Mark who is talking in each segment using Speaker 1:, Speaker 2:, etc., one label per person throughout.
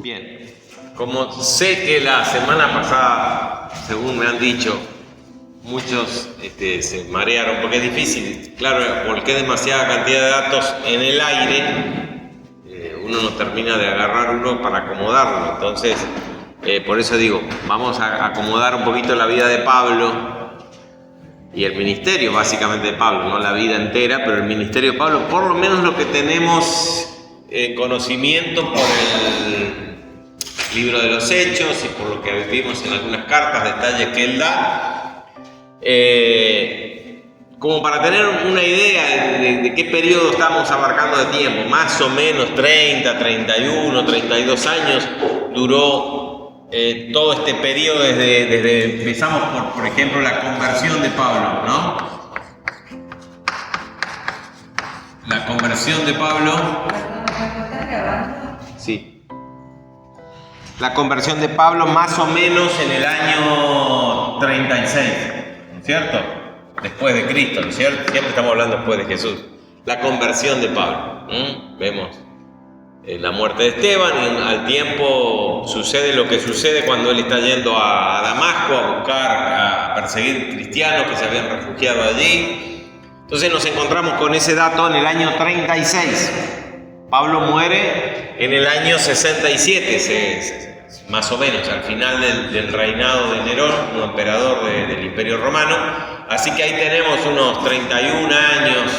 Speaker 1: Bien, como sé que la semana pasada, según me han dicho, muchos se marearon porque es difícil, claro, porque hay demasiada cantidad de datos en el aire, uno no termina de agarrar uno para acomodarlo. Entonces, por eso digo, vamos a acomodar un poquito la vida de Pablo y el ministerio básicamente de Pablo, no la vida entera, pero el ministerio de Pablo, por lo menos lo que tenemos conocimiento por el libro de los Hechos y por lo que vimos en algunas cartas, detalles que él da, como para tener una idea de qué periodo estamos abarcando de tiempo. Más o menos 30, 31, 32 años duró todo este periodo desde empezamos por ejemplo, la conversión de Pablo, ¿no? La conversión de Pablo. Sí. La conversión de Pablo más o menos en el año 36, ¿no es cierto? Después de Cristo, ¿no es cierto? Siempre estamos hablando después de Jesús. La conversión de Pablo. Vemos la muerte de Esteban y al tiempo sucede lo que sucede cuando él está yendo a Damasco a buscar, a perseguir cristianos que se habían refugiado allí. Entonces nos encontramos con ese dato en el año 36. Pablo muere en el año 67, más o menos, al final del reinado de Nerón, un emperador del Imperio Romano. Así que ahí tenemos unos 31 años,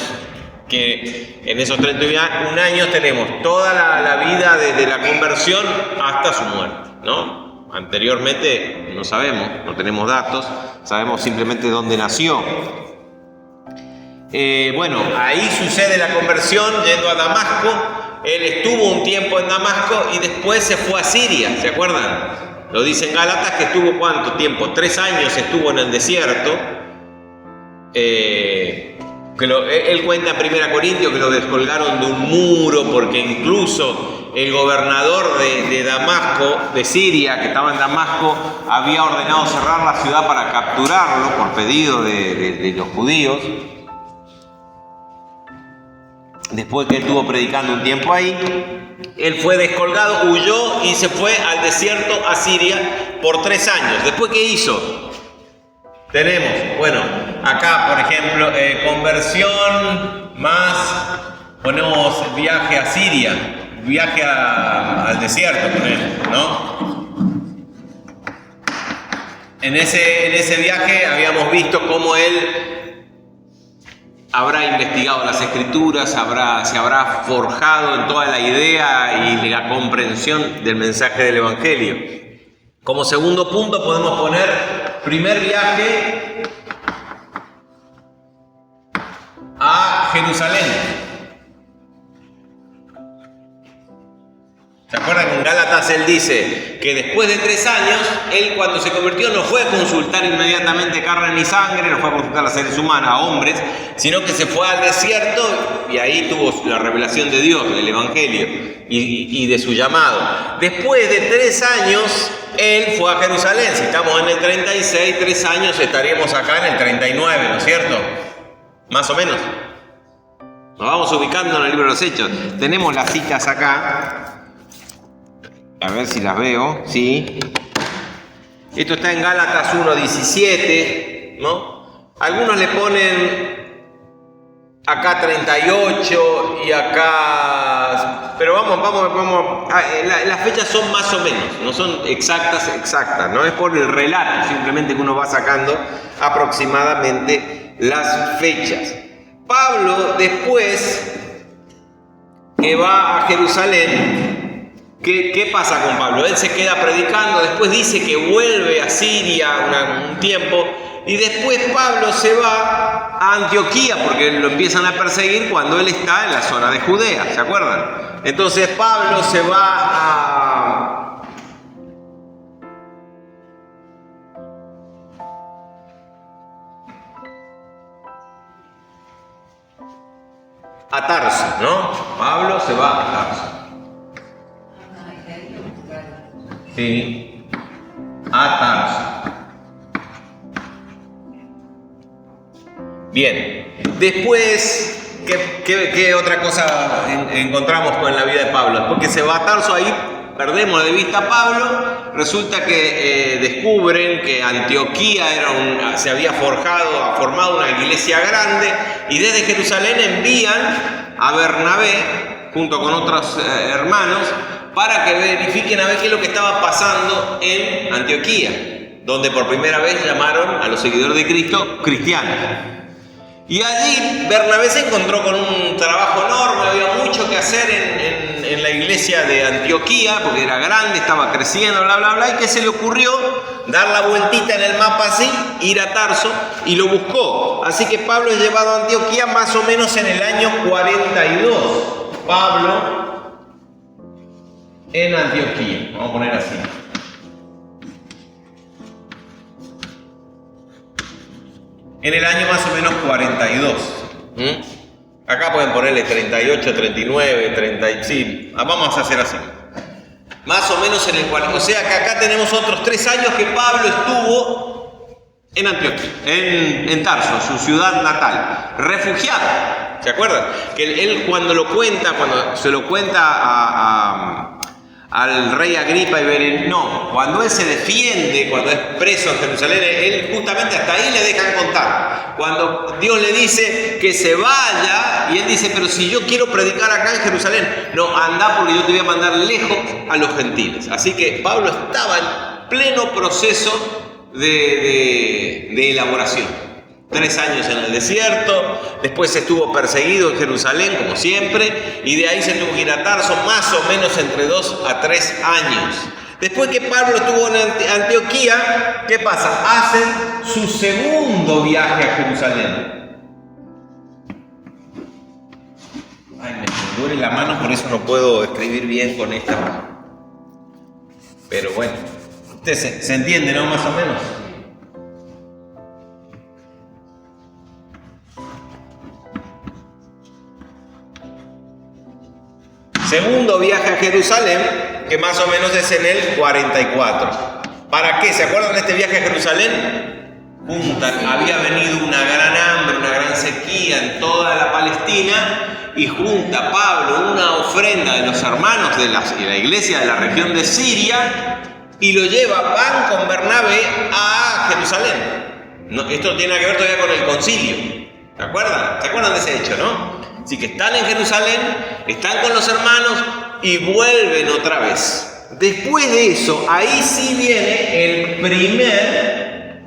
Speaker 1: que en esos 31 años tenemos toda la vida desde la conversión hasta su muerte, ¿no? Anteriormente no sabemos, no tenemos datos, sabemos simplemente dónde nació. Bueno, ahí sucede la conversión yendo a Damasco. Él estuvo un tiempo en Damasco y después se fue a Siria, ¿se acuerdan? Lo dice en Gálatas que estuvo ¿cuánto tiempo? 3 años estuvo en el desierto. Él cuenta en 1 Corintios que lo descolgaron de un muro porque incluso el gobernador de Damasco, de Siria, que estaba en Damasco, había ordenado cerrar la ciudad para capturarlo por pedido de los judíos. Después que él estuvo predicando un tiempo ahí, él fue descolgado, huyó y se fue al desierto a Siria por 3 años. ¿Después qué hizo? Tenemos, bueno, acá por ejemplo, conversión más, ponemos viaje a Siria, viaje al desierto, ponemos, ¿no? En ese viaje habíamos visto cómo él habrá investigado las escrituras, se habrá forjado en toda la idea y la comprensión del mensaje del evangelio. Como segundo punto podemos poner primer viaje a Jerusalén. ¿Se acuerdan que en Gálatas él dice que después de 3 años, él cuando se convirtió no fue a consultar inmediatamente carne ni sangre, no fue a consultar a seres humanos, a hombres, sino que se fue al desierto y ahí tuvo la revelación de Dios, del Evangelio y de su llamado. Después de 3 años, él fue a Jerusalén. Si estamos en el 36, 3 años estaríamos acá en el 39, ¿no es cierto? Más o menos. Nos vamos ubicando en el libro de los Hechos. Tenemos las citas acá. A ver si las veo, sí. Esto está en Gálatas 1:17, ¿no? Algunos le ponen acá 38 y acá... Pero vamos. Las fechas son más o menos, no son exactas, no es por el relato, simplemente que uno va sacando aproximadamente las fechas. Pablo, después que va a Jerusalén, ¿qué pasa con Pablo? Él se queda predicando, después dice que vuelve a Siria un tiempo y después Pablo se va a Antioquía porque lo empiezan a perseguir cuando él está en la zona de Judea, ¿se acuerdan? Entonces Pablo se va a Tarso, ¿no? Pablo se va a Tarso. Sí, a Tarso. Bien, después, ¿qué otra cosa encontramos con la vida de Pablo? Porque se va a Tarso ahí, perdemos de vista a Pablo. Resulta que descubren que Antioquía se había formado una iglesia grande, y desde Jerusalén envían a Bernabé junto con otros hermanos para que verifiquen a ver qué es lo que estaba pasando en Antioquía, donde por primera vez llamaron a los seguidores de Cristo cristianos. Y allí Bernabé se encontró con un trabajo enorme, había mucho que hacer en la iglesia de Antioquía, porque era grande, estaba creciendo, bla, bla, bla, y que se le ocurrió dar la vueltita en el mapa así, ir a Tarso, y lo buscó. Así que Pablo es llevado a Antioquía más o menos en el año 42. Pablo en Antioquía, vamos a poner así. En el año más o menos 42. Acá pueden ponerle 38, 39, 30, sí, vamos a hacer así. Más o menos en el cual, o sea que acá tenemos otros 3 años que Pablo estuvo en Antioquía, en Tarso, su ciudad natal, refugiado. ¿Se acuerdan? Que él cuando se lo cuenta al rey Agripa y Berenice, cuando él se defiende, cuando es preso en Jerusalén, él justamente hasta ahí le dejan contar. Cuando Dios le dice que se vaya, y él dice, pero si yo quiero predicar acá en Jerusalén, no, anda porque yo te voy a mandar lejos a los gentiles. Así que Pablo estaba en pleno proceso de elaboración. 3 años en el desierto, después estuvo perseguido en Jerusalén, como siempre, y de ahí se tuvo que ir a Tarso, más o menos entre 2 a 3 años. Después que Pablo estuvo en Antioquía, ¿qué pasa? Hacen su segundo viaje a Jerusalén. Ay, me duele la mano, por eso no puedo escribir bien con esta mano. Pero bueno, usted se entiende, ¿no? Más o menos. Segundo viaje a Jerusalén, que más o menos es en el 44. ¿Para qué? ¿Se acuerdan de este viaje a Jerusalén? Había venido una gran hambre, una gran sequía en toda la Palestina, y junta Pablo una ofrenda de los hermanos de la iglesia de la región de Siria, y lo van con Bernabé a Jerusalén. Esto no tiene nada que ver todavía con el concilio. ¿Se acuerdan? ¿Se acuerdan de ese hecho, no? Así que están en Jerusalén, están con los hermanos y vuelven otra vez. Después de eso, ahí sí viene el primer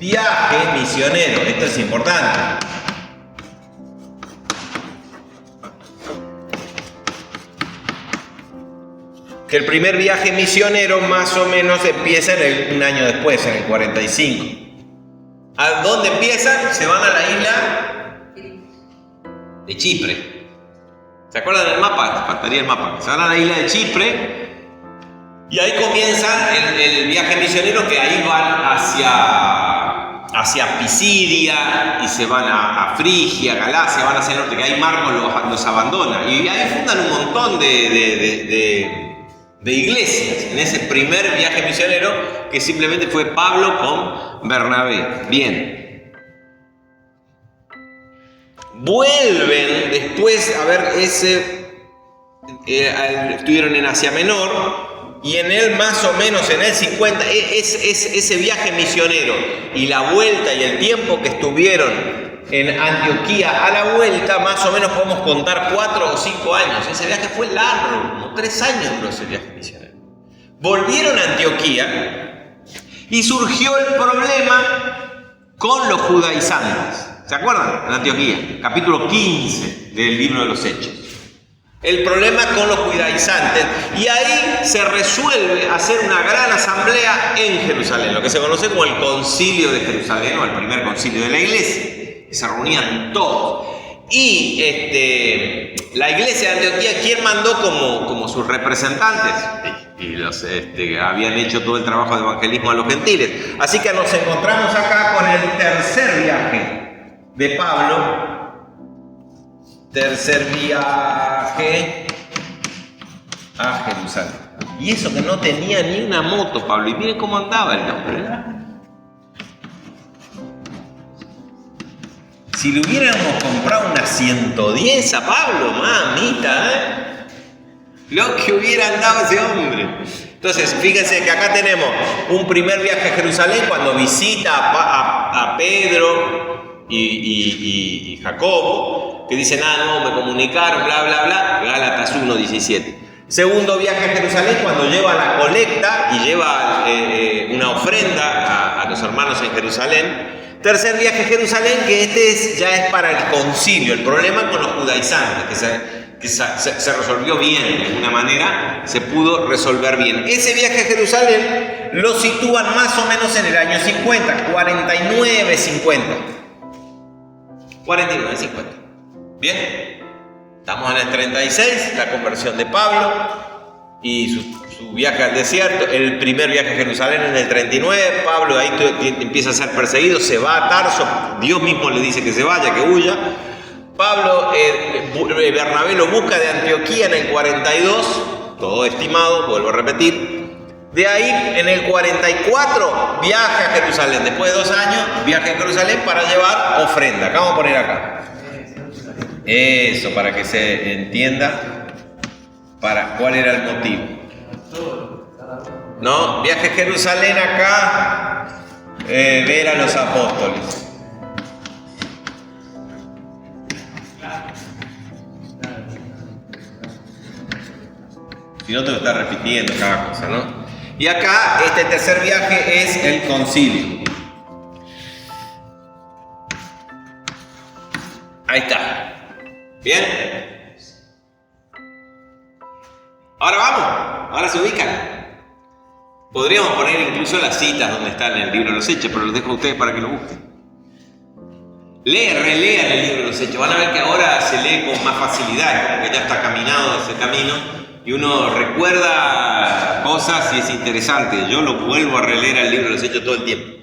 Speaker 1: viaje misionero. Esto es importante. Que el primer viaje misionero más o menos empieza un año después, en el 45. ¿A dónde empiezan? Se van a la isla de Chipre. ¿Se acuerdan del mapa? Faltaría el mapa. Se van a la isla de Chipre y ahí comienza el viaje misionero, que ahí van hacia Pisidia y se van a Frigia, Galacia, van hacia el norte, que ahí Marcos los abandona. Y ahí fundan un montón de iglesias en ese primer viaje misionero, que simplemente fue Pablo con Bernabé. Bien. Vuelven después, a ver, estuvieron en Asia Menor, y en él más o menos en el 50, ese viaje misionero y la vuelta y el tiempo que estuvieron en Antioquía a la vuelta, más o menos podemos contar 4 o 5 años. Ese viaje fue largo, como 3 años duró ese viaje misionero. Volvieron a Antioquía y surgió el problema con los judaizantes. ¿Se acuerdan? En Antioquía, capítulo 15 del libro de los Hechos. El problema con los judaizantes. Y ahí se resuelve hacer una gran asamblea en Jerusalén, lo que se conoce como el concilio de Jerusalén, o el primer concilio de la iglesia. Se reunían todos. Y la iglesia de Antioquía, ¿quién mandó como sus representantes? Y los habían hecho todo el trabajo de evangelismo a los gentiles. Así que nos encontramos acá con el tercer viaje de Pablo, tercer viaje a Jerusalén. Y eso que no tenía ni una moto, Pablo. Y miren cómo andaba el hombre, ¿eh? Si le hubiéramos comprado una 110 a Pablo, mamita, Lo que hubiera andado ese hombre. Entonces, fíjense que acá tenemos un primer viaje a Jerusalén cuando visita a Pedro y Jacobo, que dicen, no, me comunicaron, bla, bla, bla, Gálatas 1:17. Segundo viaje a Jerusalén cuando lleva la colecta y lleva una ofrenda a los hermanos en Jerusalén. Tercer viaje a Jerusalén, que ya es para el concilio, el problema con los judaizantes, que se resolvió bien, de alguna manera se pudo resolver bien. Ese viaje a Jerusalén lo sitúan más o menos en el año 50, 49, 50. 49, 50. Bien, estamos en el 36, la conversión de Pablo y su viaje al desierto. El primer viaje a Jerusalén en el 39, Pablo ahí empieza a ser perseguido, se va a Tarso, Dios mismo le dice que se vaya, que huya. Pablo, Bernabé lo busca de Antioquía en el 42, todo estimado, vuelvo a repetir. De ahí, en el 44, viaja a Jerusalén. Después de 2 años, viaja a Jerusalén para llevar ofrenda. Acá vamos a poner acá. Eso, para que se entienda cuál era el motivo. No, viaje a Jerusalén acá, ver a los apóstoles. Si no te lo está repitiendo cada cosa, ¿no? Y acá, este tercer viaje es el concilio. Ahí está. ¿Bien? Ahora vamos, ahora se ubican. Podríamos poner incluso las citas donde están en el libro de los Hechos, pero los dejo a ustedes para que lo busquen. Relean el libro de los Hechos. Van a ver que ahora se lee con más facilidad, como que ya está caminado ese camino. Y uno recuerda cosas y es interesante. Yo lo vuelvo a releer al libro de los Hechos todo el tiempo.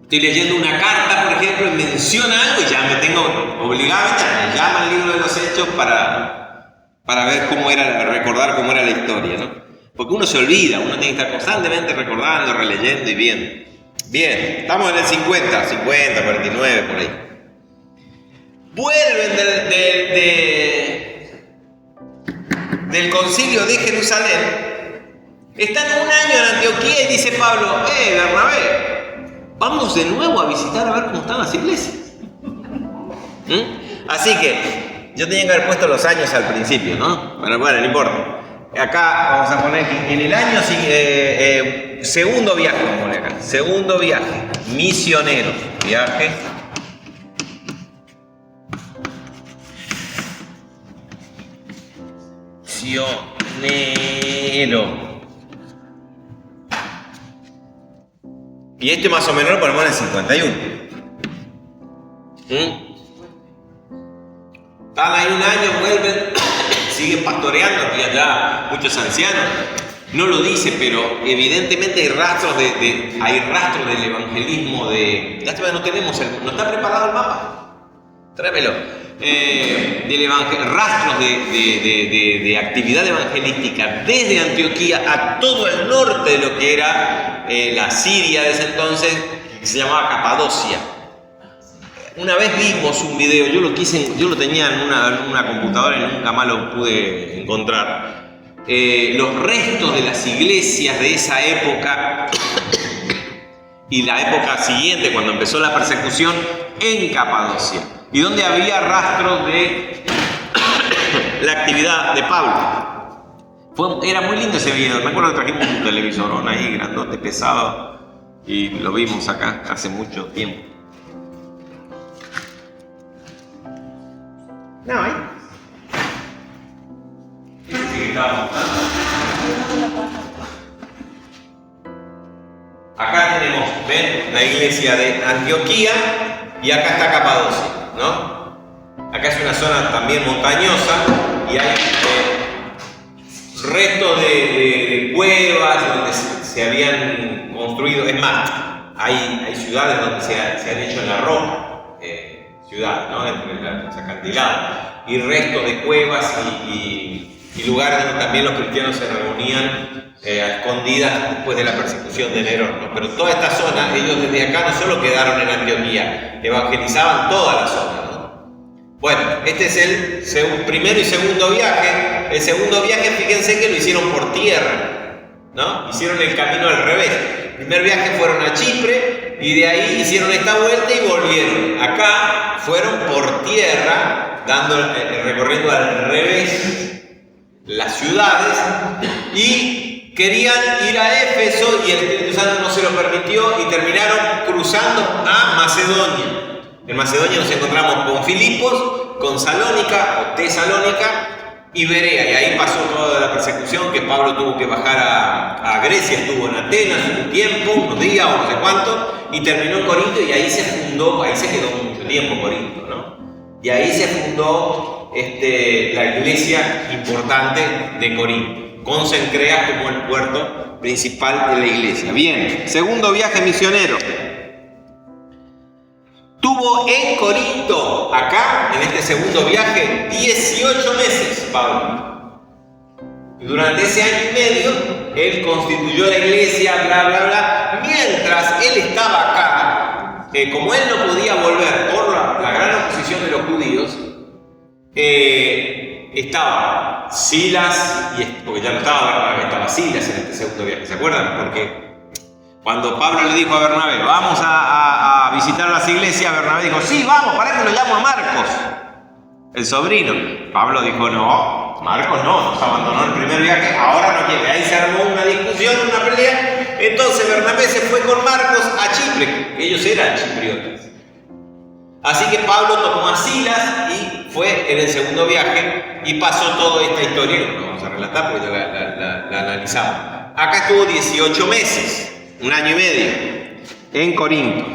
Speaker 1: Estoy leyendo una carta, por ejemplo, y menciona algo y ya me tengo obligado, me llama el libro de los Hechos para ver recordar cómo era la historia, ¿no? Porque uno se olvida, uno tiene que estar constantemente recordando, releyendo y viendo. Bien, estamos en el 50, 49, por ahí. Vuelven del concilio de Jerusalén, están 1 año en Antioquía y dice Pablo, Bernabé, vamos de nuevo a visitar a ver cómo están las iglesias. Así que, yo tenía que haber puesto los años al principio, ¿no? Pero bueno, no importa. Acá vamos a poner que en el año segundo viaje, vamos a poner acá, segundo viaje, misionero, viaje. Misionero. Y este más o menos lo ponemos en el 51. Están ahí 1 año, vuelven, siguen pastoreando, había ya muchos ancianos. No lo dice, pero evidentemente hay rastros del evangelismo Lástima, no está preparado el mapa. Tráemelo. Rastros de actividad evangelística desde Antioquía a todo el norte de lo que era la Siria de ese entonces, que se llamaba Capadocia. Una vez vimos un video, yo lo tenía en una computadora y nunca más lo pude encontrar. Los restos de las iglesias de esa época y la época siguiente, cuando empezó la persecución en Capadocia, y donde había rastros de la actividad de Pablo. Era muy lindo ese video. Me acuerdo que trajimos un televisorón ahí, grandote, pesado, y lo vimos acá hace mucho tiempo. No, ahí. Acá tenemos, ven, la iglesia de Antioquía y acá está Capadocia, ¿no? Acá es una zona también montañosa y hay restos de cuevas donde se habían construido. Es más, hay ciudades donde se han hecho en la roca, ciudades, ¿no? Entre los acantilados, y restos de cuevas y lugares donde también los cristianos se reunían a escondidas después de la persecución de Nerón, ¿no? Pero toda esta zona, ellos desde acá no solo quedaron en Antioquía, evangelizaban toda la zona, ¿no? Bueno, este es el primero y segundo viaje. El segundo viaje, fíjense que lo hicieron por tierra, ¿no? Hicieron el camino al revés. El primer viaje fueron a Chipre y de ahí hicieron esta vuelta y volvieron. Acá fueron por tierra, recorriendo al revés las ciudades y querían ir a Éfeso y el Espíritu Santo no se lo permitió y terminaron cruzando a Macedonia. En Macedonia nos encontramos con Filipos, con Salónica o Tesalónica y Berea. Y ahí pasó toda la persecución que Pablo tuvo que bajar a Grecia. Estuvo en Atenas un tiempo, unos días o no sé cuánto, y terminó en Corinto y ahí se fundó, ahí se quedó mucho tiempo Corinto, ¿no? Y ahí se fundó la iglesia importante de Corinto, con Cencreas como el puerto principal de la iglesia. Bien, segundo viaje misionero. Tuvo en Corinto, acá, en este segundo viaje, 18 meses, Pablo. Y durante ese año y medio, él constituyó la iglesia, bla, bla, bla. Mientras él estaba acá, como él no podía volver por la gran oposición de los judíos, estaba Silas, porque ya no estaba Bernabé, estaba Silas en este segundo viaje, ¿se acuerdan? Porque cuando Pablo le dijo a Bernabé, vamos a visitar las iglesias, Bernabé dijo, sí, vamos, para que lo llamo a Marcos, el sobrino. Pablo dijo, no, Marcos no, nos abandonó el primer viaje, ahora no quiere. Ahí se armó una discusión, una pelea. Entonces Bernabé se fue con Marcos a Chipre, ellos eran chipriotas. Así que Pablo tomó a Silas y fue en el segundo viaje y pasó toda esta historia, que no lo vamos a relatar porque ya la analizamos. Acá estuvo 18 meses. Un año y medio, en Corinto.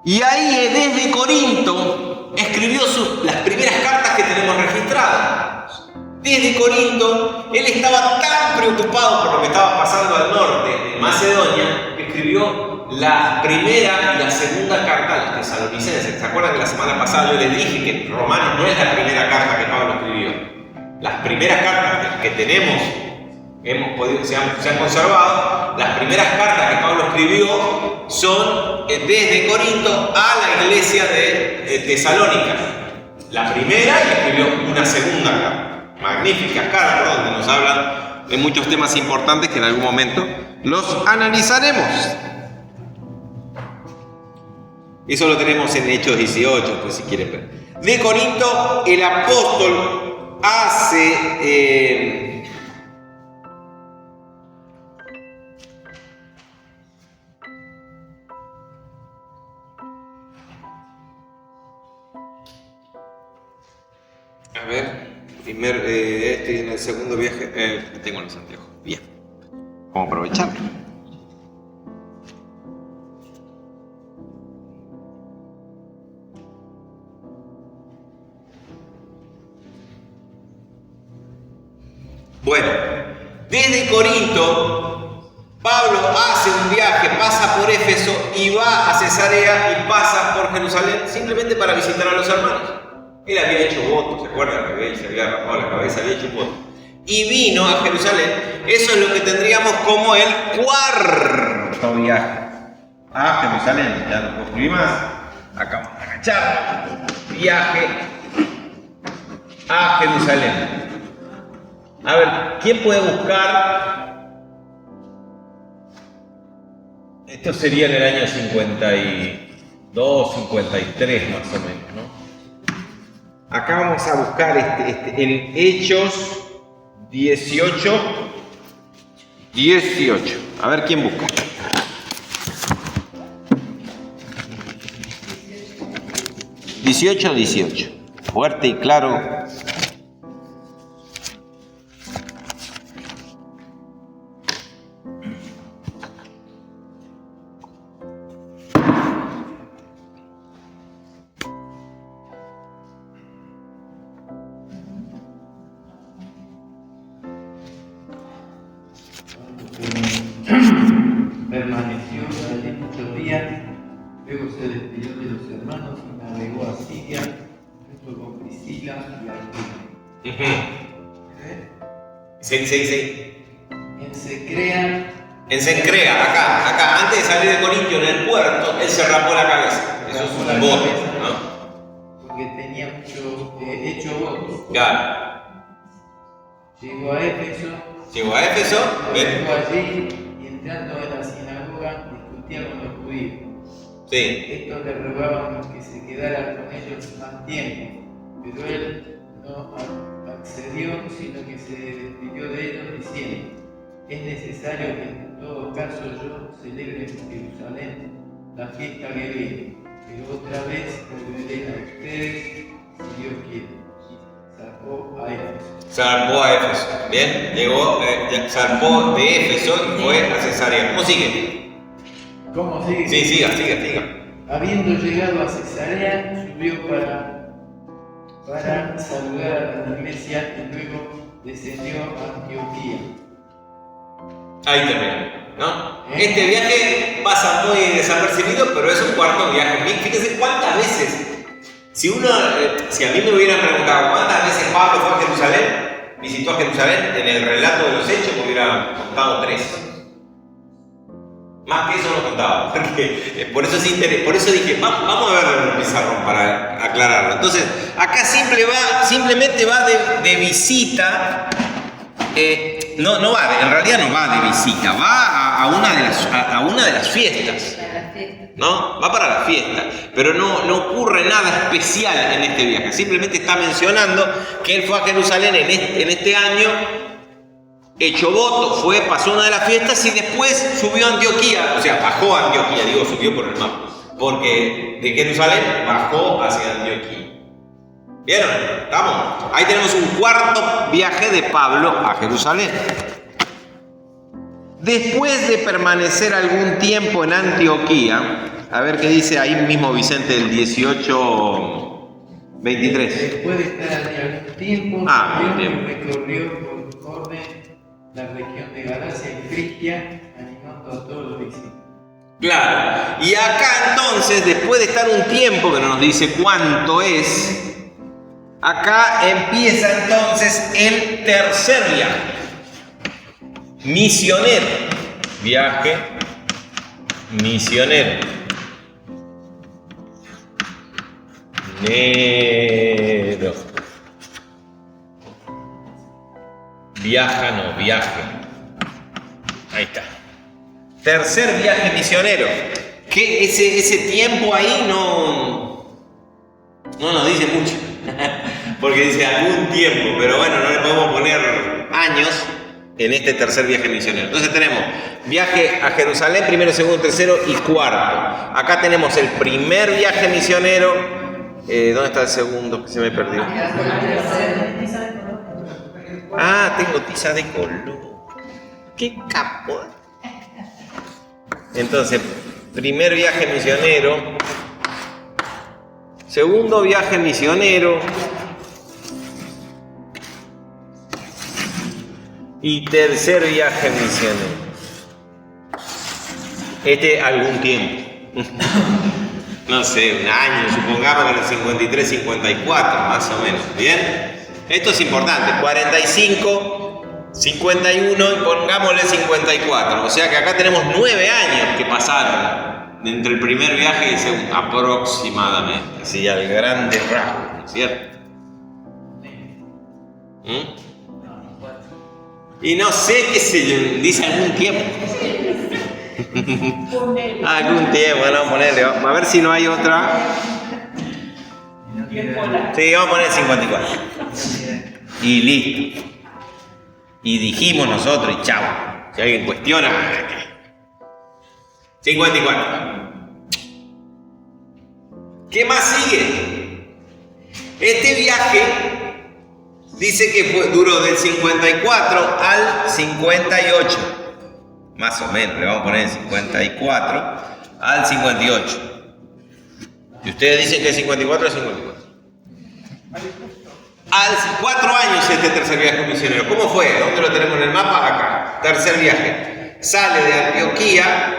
Speaker 1: Y ahí, desde Corinto, escribió las primeras cartas que tenemos registradas. Desde Corinto, él estaba tan preocupado por lo que estaba pasando al norte, en Macedonia, que escribió la primera y la segunda carta a los tesalonicenses. ¿Se acuerdan que la semana pasada yo les dije que Romanos no es la primera carta que Pablo escribió? Las primeras cartas que tenemos se han conservado. Las primeras cartas que Pablo escribió son desde Corinto a la iglesia de Tesalónica. La primera, y escribió una segunda carta, magnífica carta, donde nos hablan de muchos temas importantes que en algún momento los analizaremos. Eso lo tenemos en Hechos 18, pues si quieren ver. De Corinto, el apóstol hace a ver, en el segundo viaje, tengo los anteojos. Bien, vamos a aprovecharlo. Bueno, desde Corinto, Pablo hace un viaje, pasa por Éfeso y va a Cesarea y pasa por Jerusalén simplemente para visitar a los hermanos. Él había hecho votos, ¿se acuerdan? Que él se había rapado la cabeza, había hecho votos. Y vino a Jerusalén. Eso es lo que tendríamos como el cuarto viaje a Jerusalén. Ya no puedo escribir más. Acá vamos a agachar. Viaje a Jerusalén. A ver, ¿quién puede buscar? Esto sería en el año 52, 53 más o menos, ¿no? Acá vamos a buscar en Hechos 18. A ver quién busca. $18. Fuerte y claro.
Speaker 2: Permaneció allí muchos días, luego se despidió de los hermanos y navegó a Siria, junto con Priscila y Aquila.
Speaker 1: Sí.
Speaker 2: En Cencrea,
Speaker 1: acá, antes de salir de Corinto en el puerto, él se rapó la cabeza. Eso es un voto, ¿no?
Speaker 2: tenía hecho votos.
Speaker 1: Claro.
Speaker 2: Llegó a Éfeso.
Speaker 1: Llegó a Éfeso.
Speaker 2: Llegó allí y entrando en la sinagoga discutía con los judíos.
Speaker 1: Sí.
Speaker 2: Estos le rogaban que se quedara con ellos más tiempo, pero él no accedió, sino que se despidió de ellos diciendo: es necesario que en todo caso yo celebre en Jerusalén la fiesta que viene, pero otra vez volveré a ustedes si Dios quiere. Zarpó a Éfeso.
Speaker 1: Zarpó a Éfeso. Bien, llegó, zarpó de Éfeso y fue a Cesarea. ¿Cómo sigue?
Speaker 2: ¿Cómo sigue?
Speaker 1: Sí, siga.
Speaker 2: Habiendo llegado a Cesarea, subió para saludar a la iglesia y luego descendió a Antioquía.
Speaker 1: Ahí termina, ¿no? Este viaje pasa muy desapercibido, pero es un cuarto viaje. Fíjense cuántas veces, si a mí me hubieran preguntado cuántas veces Pablo fue a Jerusalén, visitó a Jerusalén, en el relato de los hechos me hubiera contado 3. Más que eso no contaba, porque por eso dije, vamos a verlo en el pizarrón para aclararlo. Entonces, acá simplemente va de visita. En realidad no va de visita, va a una de las fiestas. ¿No? Va para la fiesta, pero no ocurre nada especial en este viaje. Simplemente está mencionando que él fue a Jerusalén en este año, hecho voto, pasó una de las fiestas y después subió a Antioquía, o sea, bajó a Antioquía, subió por el mapa, porque de Jerusalén bajó hacia Antioquía. ¿Vieron? ¿Estamos? Ahí tenemos un cuarto viaje de Pablo a Jerusalén. Después de permanecer algún tiempo en Antioquía, a ver qué dice ahí mismo Vicente del 18:23.
Speaker 2: Después de estar allí algún tiempo, recorrió por orden la región de Galacia y Frigia, animando a todos los discípulos.
Speaker 1: Claro, y acá entonces, después de estar un tiempo, que no nos dice cuánto es, acá empieza entonces el tercer viaje. Misionero. Viaje misionero. Viaje. Ahí está. Tercer viaje misionero. Que ese tiempo ahí no nos dice mucho. Porque dice algún tiempo, pero bueno, no le podemos poner años en este tercer viaje misionero. Entonces tenemos viaje a Jerusalén, primero, segundo, tercero y cuarto. Acá tenemos el primer viaje misionero. ¿Dónde está el segundo? Que se me perdió. Ah, tengo tiza de color. ¡Qué capo! Entonces, primer viaje misionero. Segundo viaje misionero. Y tercer viaje misionero. Algún tiempo. No sé, un año, supongamos que en el 53, 54, más o menos. ¿Bien? Esto es importante. 45, 51 y pongámosle 54. O sea que acá tenemos 9 años que pasaron entre el primer viaje y el segundo, aproximadamente. Así al grande rasgo, ¿no es cierto? Y no sé qué se dice algún tiempo. Algún tiempo, bueno, ponerle. A ver si no hay otra. Sí, vamos a poner 54. Y listo. Y dijimos nosotros y chao. Si alguien cuestiona, 54. ¿Qué más sigue? Este viaje dice que duró del 54 al 58. Más o menos, le vamos a poner el 54 al 58. Y ustedes dicen que es 54 al 54. Al 4 años este tercer viaje misionero. ¿Cómo fue? ¿Dónde lo tenemos en el mapa? Acá. Tercer viaje. Sale de Antioquía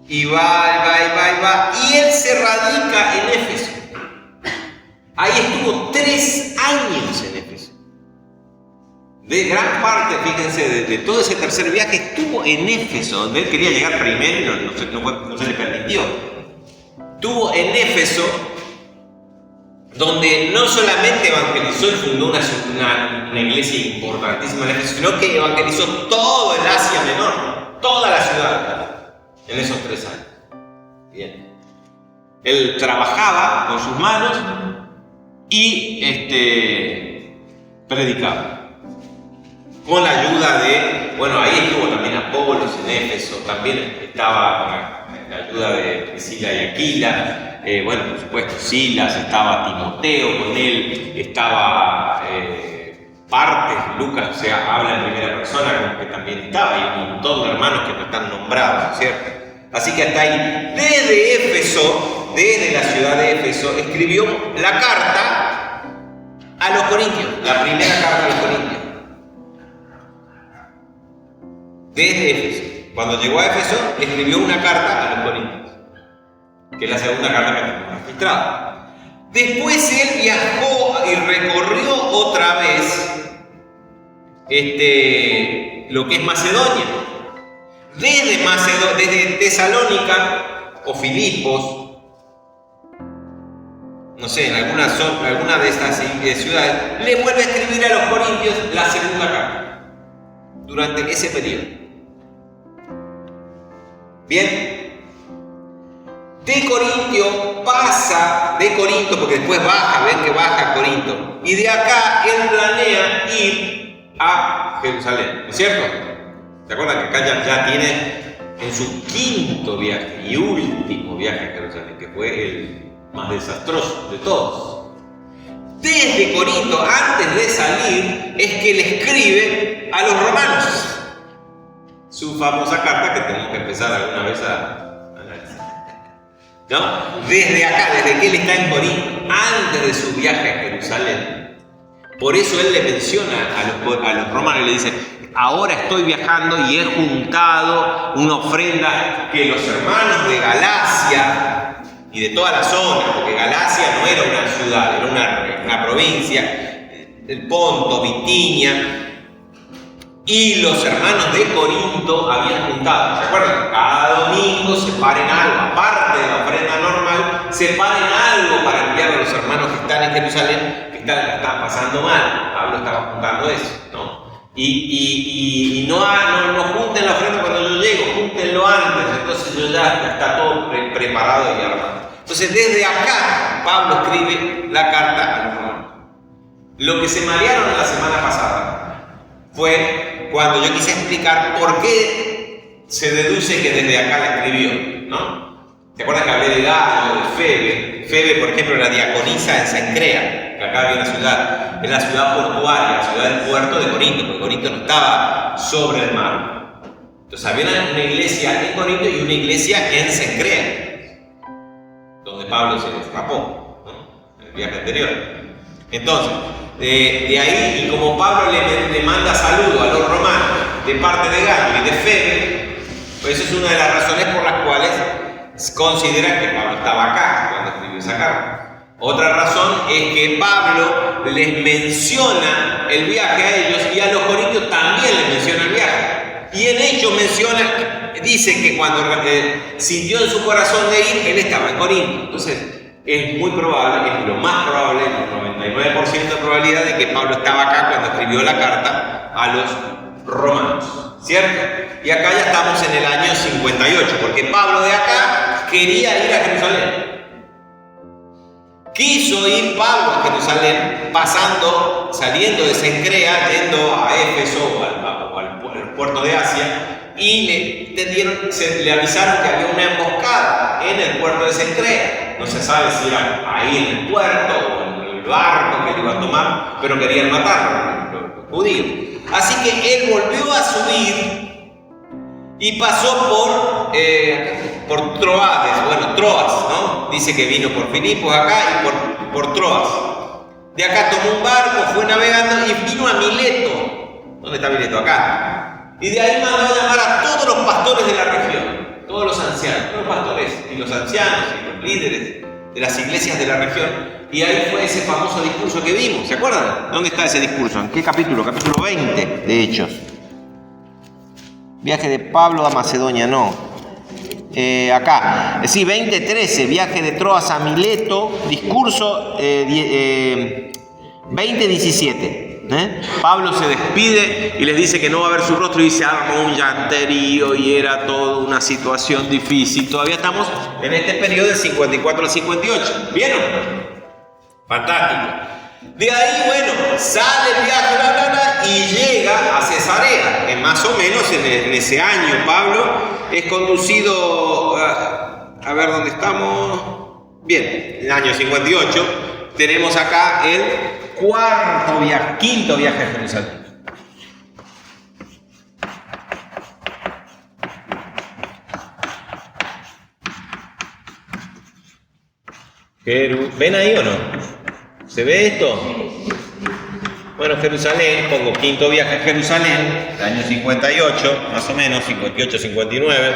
Speaker 1: y va. Y él se radica en Éfeso. Ahí estuvo 3 años en Éfeso. De gran parte, fíjense, de todo ese tercer viaje estuvo en Éfeso, donde él quería llegar primero y no se le permitió. tuvo en Éfeso, donde no solamente evangelizó y fundó una iglesia importantísima en Éfeso, sino que evangelizó todo el Asia Menor, toda la ciudad, en esos 3 años. Bien. Él trabajaba con sus manos y predicaba. Con la ayuda de, bueno, ahí estuvo también Apolos en Éfeso, también estaba con la ayuda de Priscila y Aquila, bueno, por supuesto Silas, estaba Timoteo con él, estaba Partes, Lucas, o sea, habla en primera persona como que también estaba, y un montón de hermanos que no están nombrados, ¿cierto? Así que hasta ahí, desde Éfeso, desde la ciudad de Éfeso, escribió la carta a los Corintios, la primera carta a los Corintios. Desde Éfeso. Cuando llegó a Éfeso, escribió una carta a los Corintios, que es la segunda carta que tenemos registrada. Después él viajó y recorrió otra vez lo que es Macedonia. Desde Tesalónica o Filipos, no sé, en alguna de estas ciudades, le vuelve a escribir a los Corintios la segunda carta, durante ese periodo. Bien, de Corinto, porque después ven que baja a Corinto, y de acá él planea ir a Jerusalén, ¿no es cierto? ¿Se acuerdan que acá ya tiene en su quinto viaje y último viaje a Jerusalén, que fue el más desastroso de todos? Desde Corinto, antes de salir, es que le escribe a los romanos su famosa carta que tenemos que empezar alguna vez a analizar, ¿no? Desde acá, desde que él está en Corinto, antes de su viaje a Jerusalén. Por eso él le menciona a los romanos y le dice: ahora estoy viajando y he juntado una ofrenda que los hermanos de Galacia y de toda la zona, porque Galacia no era una ciudad, era una provincia, el Ponto, Bitinia, y los hermanos de Corinto habían juntado. ¿Se acuerdan? Cada domingo separen algo, aparte de la ofrenda normal, separen algo para enviar a los hermanos que están en Jerusalén, que están pasando mal. Pablo estaba juntando eso, ¿no? Y no junten la ofrenda cuando yo llego, júntenlo antes, entonces yo ya está todo preparado y armado. Entonces desde acá Pablo escribe la carta a los romanos. Lo que se marearon la semana pasada fue cuando yo quise explicar por qué se deduce que desde acá la escribió, ¿no? ¿Te acuerdas que hablé de Gayo, de Febe? Febe, por ejemplo, era diaconisa en Cencrea, que acá había una ciudad, es la ciudad portuaria, la ciudad del puerto de Corinto, porque Corinto no estaba sobre el mar. Entonces había una iglesia en Corinto y una iglesia en Cencrea, donde Pablo se escapó, ¿no? En el viaje anterior. Entonces, de ahí, y como Pablo le manda saludo a los romanos de parte de Gayo y de Febe, pues eso es una de las razones por las cuales consideran que Pablo estaba acá cuando escribió esa carta. Otra razón es que Pablo les menciona el viaje a ellos y a los corintios también les menciona el viaje. Y en Hechos dice que cuando sintió en su corazón de ir, él estaba en Corinto. Entonces, es muy probable, es lo más probable, el 99% de probabilidad de que Pablo estaba acá cuando escribió la carta a los romanos, ¿cierto? Y acá ya estamos en el año 58, porque Pablo de acá quería ir a Jerusalén. Quiso ir Pablo a Jerusalén, saliendo de Cencrea, yendo a Éfeso o al puerto de Asia, y le avisaron que había una emboscada en el puerto de Cencrea. No se sabe si era ahí en el puerto o en el barco que le iba a tomar, pero querían matarlo, los judíos. Así que él volvió a subir y pasó por Troas, ¿no? Dice que vino por Filipos acá y por Troas. De acá tomó un barco, fue navegando y vino a Mileto. ¿Dónde está Mileto? Acá. Y de ahí mandó a llamar a todos los pastores de la región, todos los ancianos, todos los pastores y los ancianos y los líderes de las iglesias de la región. Y ahí fue ese famoso discurso que vimos, ¿se acuerdan? ¿Dónde está ese discurso? ¿En qué capítulo? Capítulo 20 de Hechos. Viaje de Pablo a Macedonia, no. acá. Sí, 20:13, viaje de Troas a Mileto, discurso 20:17. Pablo se despide y les dice que no va a ver su rostro y se armó un llanterío y era toda una situación difícil. Todavía estamos en este periodo del 54 al 58. ¿Vieron? Fantástico. De ahí, bueno, sale el viaje y llega a Cesarea. Más o menos en ese año Pablo es conducido, a ver dónde estamos. Bien, en el año 58 tenemos acá el quinto viaje a Jerusalén. ¿Ven ahí o no? ¿Se ve esto? Bueno, Jerusalén, pongo quinto viaje a Jerusalén, el año 58, más o menos, 58, 59.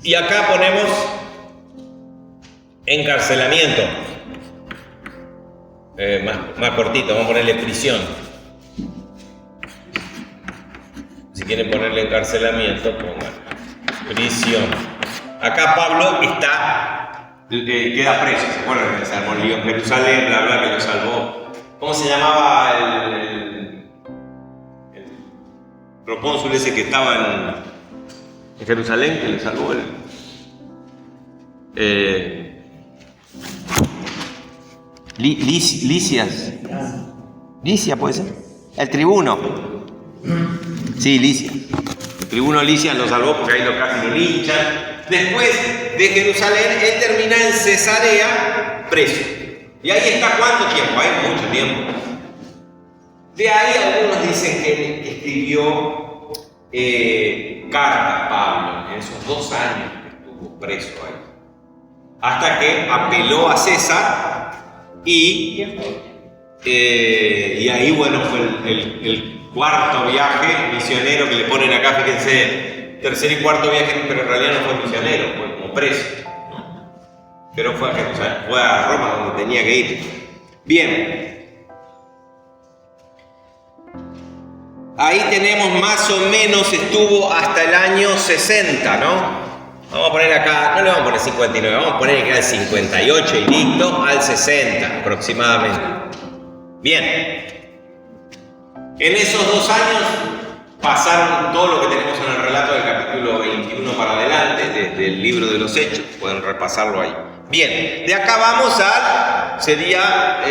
Speaker 1: Y acá ponemos encarcelamiento. Más cortito, vamos a ponerle prisión. Si quieren ponerle encarcelamiento, pongan prisión. Acá Pablo queda preso. ¿Se acuerdan que se armó el lío en Jerusalén? Bla, bla, que lo salvó. ¿Cómo se llamaba el procónsul ese que estaba en Jerusalén, que le salvó Licia puede ser. El tribuno. Sí, Licia. El tribuno Licia lo salvó porque ahí casi lo linchan. Después de Jerusalén, él termina en Cesarea preso. Y ahí está, ¿cuánto tiempo? Hay mucho tiempo. De ahí algunos dicen que él escribió cartas, Pablo, en esos 2 años que estuvo preso ahí. Hasta que apeló a César y ahí, bueno, fue el cuarto viaje misionero que le ponen acá, fíjense. Tercer y cuarto viaje, pero en realidad no fue misionero, fue como preso. Pero fue a Jerusalén, fue a Roma donde tenía que ir. Bien. Ahí tenemos más o menos, estuvo hasta el año 60, ¿no? Vamos a poner acá, no le vamos a poner 59, vamos a poner que era el 58 y listo, al 60 aproximadamente. Bien. En esos 2 años pasaron todo lo que tenemos en el relato del capítulo 21 para adelante, desde el libro de los Hechos, pueden repasarlo ahí. Bien, de acá vamos sería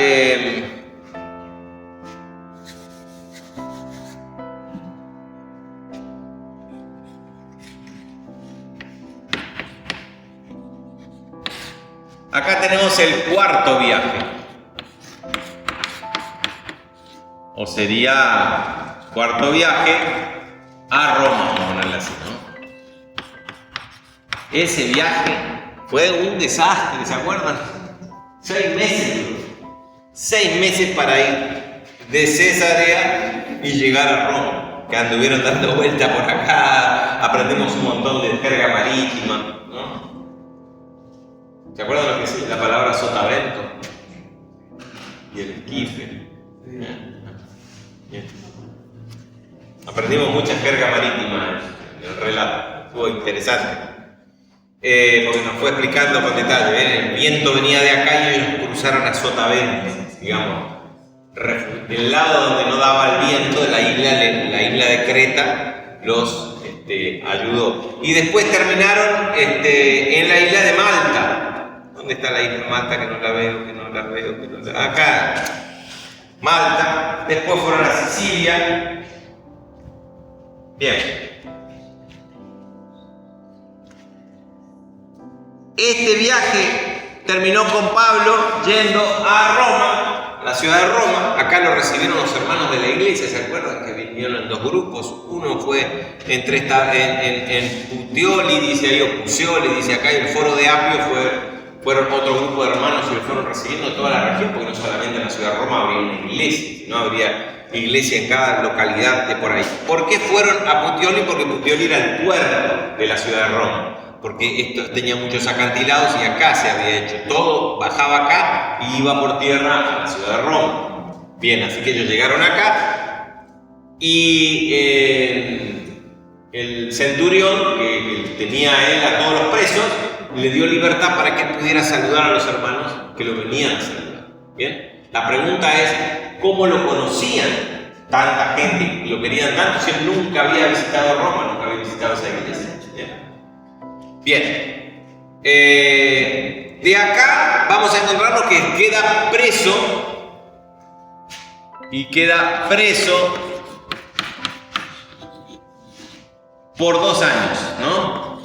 Speaker 1: acá tenemos el cuarto viaje, o sería cuarto viaje a Roma, vamos a ponerle así, ¿no? Ese viaje fue un desastre, ¿se acuerdan? 6 meses, 6 meses para ir de Cesarea y llegar a Roma, que anduvieron dando vuelta por acá, aprendimos un montón de jerga marítima, ¿no? ¿Se acuerdan lo que es la palabra sotavento? Y el esquife. Bien. Aprendimos mucha jerga marítima en el relato, estuvo interesante. Porque nos fue explicando con detalle. El viento venía de acá y ellos cruzaron a sotavento, digamos. Del lado donde no daba el viento, la isla de Creta los ayudó. Y después terminaron en la isla de Malta. ¿Dónde está la isla de Malta? Que no la veo, acá. Malta. Después fueron a Sicilia. Bien. Este viaje terminó con Pablo yendo a Roma, la ciudad de Roma. Acá lo recibieron los hermanos de la iglesia, ¿se acuerdan? Que vinieron en 2 grupos. Uno fue en Puteoli, dice ahí, o Puseoli, dice acá, y el foro de Apio fueron otro grupo de hermanos y lo fueron recibiendo en toda la región, porque no solamente en la ciudad de Roma habría una iglesia, sino habría iglesia en cada localidad de por ahí. ¿Por qué fueron a Puteoli? Porque Puteoli era el puerto de la ciudad de Roma. Porque esto tenía muchos acantilados y acá se había hecho. Todo bajaba acá y iba por tierra a la ciudad de Roma. Bien, así que ellos llegaron acá y el centurión, que tenía a él a todos los presos, le dio libertad para que él pudiera saludar a los hermanos que lo venían a saludar. ¿Bien? La pregunta es, ¿cómo lo conocían tanta gente? Lo querían tanto si él nunca había visitado Roma, nunca había visitado esa iglesia. Bien. De acá vamos a encontrarnos que queda preso por 2 años, ¿no?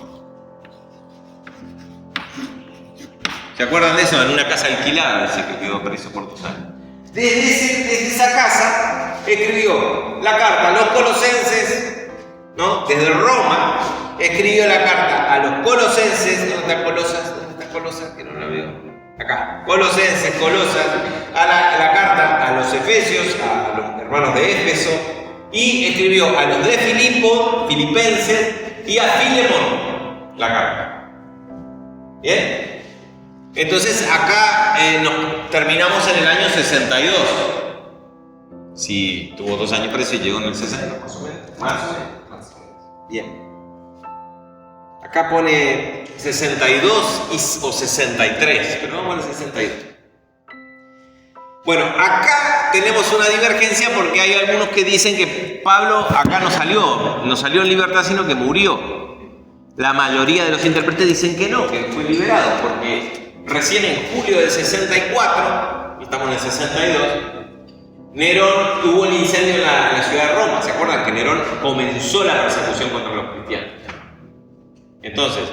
Speaker 1: ¿Se acuerdan de eso? En una casa alquilada dice que quedó preso por 2 años. Desde esa casa escribió la carta a los colosenses, ¿no? Desde Roma escribió la carta a los colosenses. ¿Dónde está Colosas? ¿Dónde está Colosas? Que no la veo. Acá. Colosenses, Colosas. La carta a los efesios, a los hermanos de Éfeso. Y escribió a los de Filipenses y a Filemón la carta. ¿Bien? Entonces acá nos terminamos en el año 62. Si tuvo 2 años preso y llegó en el 60, más o menos. Más o menos. Bien. Acá pone 62 o 63, pero vamos al 62. Bueno, acá tenemos una divergencia porque hay algunos que dicen que Pablo acá no salió en libertad, sino que murió. La mayoría de los intérpretes dicen que no, que fue liberado, porque recién en julio del 64, estamos en el 62, Nerón tuvo el incendio en la ciudad de Roma. ¿Se acuerdan que Nerón comenzó la persecución contra los cristianos? Entonces,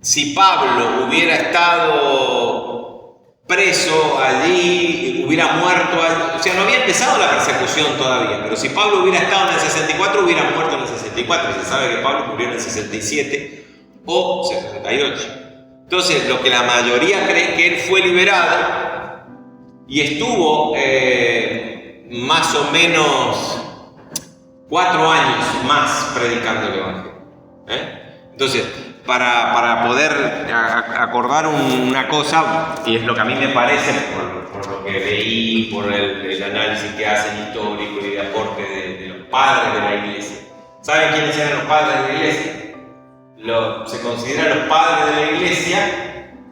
Speaker 1: si Pablo hubiera estado preso allí, hubiera muerto allí, o sea, no había empezado la persecución todavía, pero si Pablo hubiera estado en el 64, hubiera muerto en el 64. Se sabe que Pablo murió en el 67 o 68. Entonces, lo que la mayoría cree que él fue liberado y estuvo más o menos 4 años más predicando el Evangelio. Entonces, para poder acordar una cosa, y es lo que a mí me parece, por lo que leí, por el análisis que hacen histórico y de aporte de los padres de la iglesia. ¿Saben quiénes eran los padres de la iglesia? Se consideran los padres de la iglesia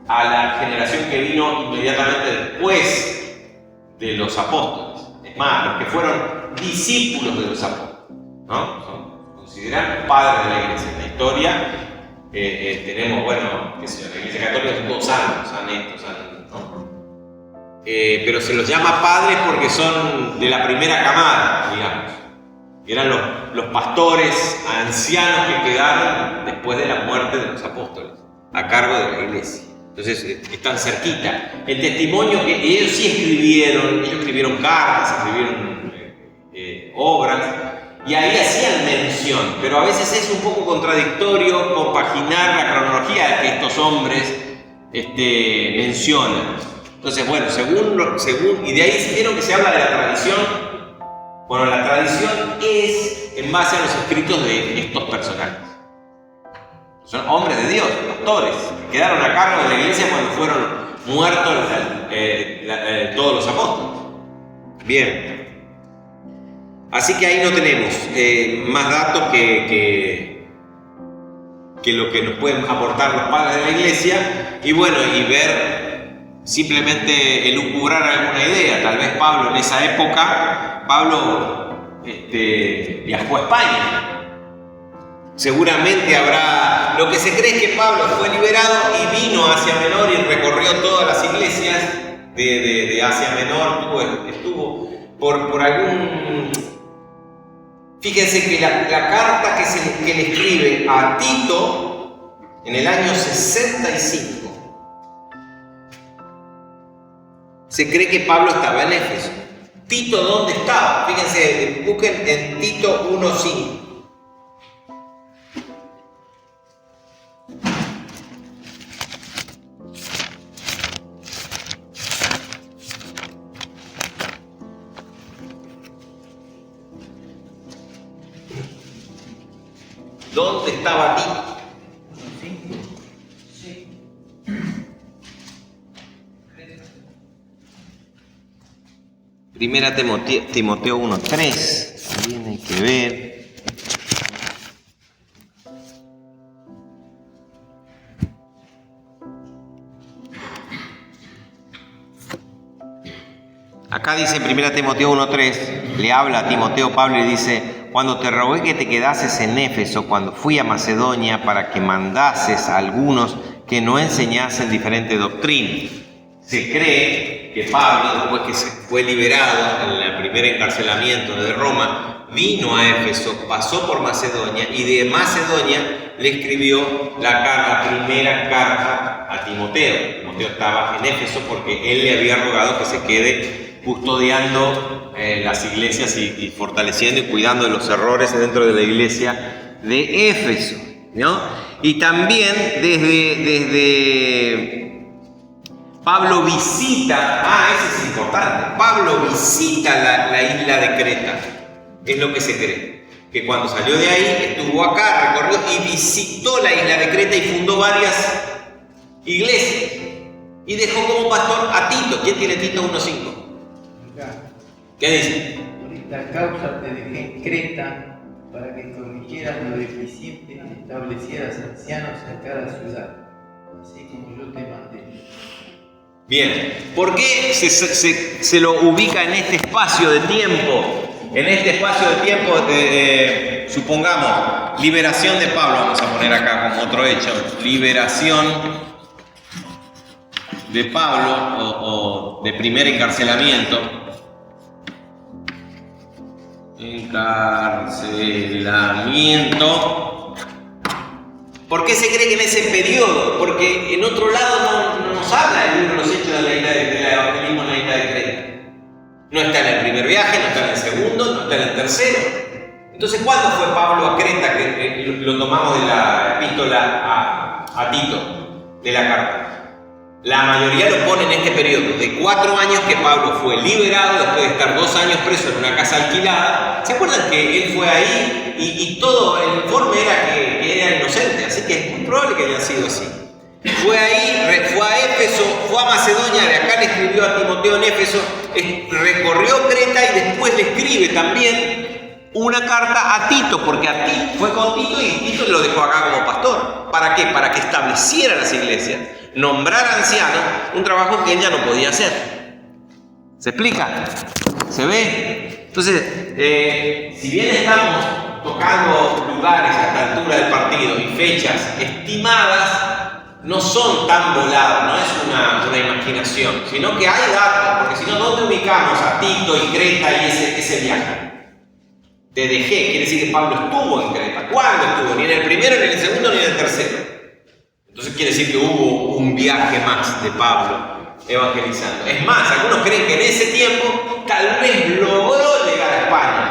Speaker 1: a la generación que vino inmediatamente después de los apóstoles. Es más, los que fueron discípulos de los apóstoles, ¿no? Consideran los padres de la iglesia. En la historia tenemos, bueno, qué sé yo, la iglesia católica son todos santos, ¿no? Pero se los llama padres porque son de la primera camada, digamos. Eran los pastores ancianos que quedaron después de la muerte de los apóstoles, a cargo de la iglesia. Entonces están cerquita. El testimonio que ellos sí escribieron cartas, escribieron obras, y ahí hacían mención, pero a veces es un poco contradictorio compaginar la cronología que estos hombres mencionan. Entonces, bueno, según y de ahí vieron que se habla de la tradición. Bueno, la tradición es en base a los escritos de estos personajes. Son hombres de Dios, pastores, que quedaron a cargo de la iglesia cuando fueron muertos todos los apóstoles. Bien. Así que ahí no tenemos más datos que lo que nos pueden aportar los padres de la iglesia. Y bueno, y ver simplemente elucubrar alguna idea. Tal vez Pablo en esa época, viajó a España. Seguramente habrá... Lo que se cree es que Pablo fue liberado y vino a Asia Menor y recorrió todas las iglesias de Asia Menor. Estuvo por algún... Fíjense que la carta que le escribe a Tito en el año 65, se cree que Pablo estaba en Éfeso. Tito, ¿dónde estaba? Fíjense, busquen en Tito 1:5. ¿Dónde estaba Tito?
Speaker 2: Sí.
Speaker 1: Primera Timoteo 1:3. También hay que ver. Acá dice en 1 Timoteo 1:3, le habla a Timoteo Pablo y dice: cuando te rogué que te quedases en Éfeso, cuando fui a Macedonia, para que mandases a algunos que no enseñasen diferente doctrina. Se cree que Pablo, después que se fue liberado en el primer encarcelamiento de Roma, vino a Éfeso, pasó por Macedonia y de Macedonia le escribió la primera carta a Timoteo. Timoteo estaba en Éfeso porque él le había rogado que se quede custodiando las iglesias y fortaleciendo y cuidando de los errores dentro de la iglesia de Éfeso, ¿no? Y también desde Pablo visita, eso es importante, Pablo visita la isla de Creta, es lo que se cree, que cuando salió de ahí estuvo acá, recorrió y visitó la isla de Creta y fundó varias iglesias y dejó como pastor a Tito. ¿Quién tiene Tito 1:5? ¿Qué dice?
Speaker 2: Por esta causa te dejé en Creta para que corrigieras lo deficiente y establecieras ancianos en cada ciudad, así como yo te mandé.
Speaker 1: Bien, ¿por qué se lo ubica en este espacio de tiempo? En este espacio de tiempo, supongamos, liberación de Pablo, vamos a poner acá como otro hecho, liberación de Pablo o de primer encarcelamiento. Encarcelamiento. ¿Por qué se cree que en ese periodo? Porque en otro lado no nos habla el libro de los Hechos de la isla del evangelismo en la isla de Creta. No está en el primer viaje, no está en el segundo, no está en el tercero. Entonces, ¿cuándo fue Pablo a Creta? Que lo tomamos de la epístola a Tito, de la carta. La mayoría lo pone en este periodo de 4 años que Pablo fue liberado después de estar 2 años preso en una casa alquilada. ¿Se acuerdan que él fue ahí y todo el informe era que era inocente? Así que es muy probable que haya sido así. Fue ahí, fue a Éfeso, fue a Macedonia, de acá le escribió a Timoteo en Éfeso, recorrió Creta y después le escribe también una carta a Tito, porque a Tito fue con Tito y Tito lo dejó acá como pastor. ¿Para qué? Para que estableciera las iglesias, nombrar ancianos, un trabajo que él ya no podía hacer. ¿Se explica? ¿Se ve? Entonces, si bien estamos tocando lugares a esta altura del partido y fechas estimadas, no son tan volados, no es una imaginación, sino que hay datos, porque si no, ¿dónde ubicamos a Tito y Creta y ese viaje? Te dejé, quiere decir que Pablo estuvo en Creta. ¿Cuándo estuvo? Ni en el primero, ni en el segundo, ni en el tercero. Entonces quiere decir que hubo un viaje más de Pablo evangelizando. Es más, algunos creen que en ese tiempo tal vez logró llegar a España,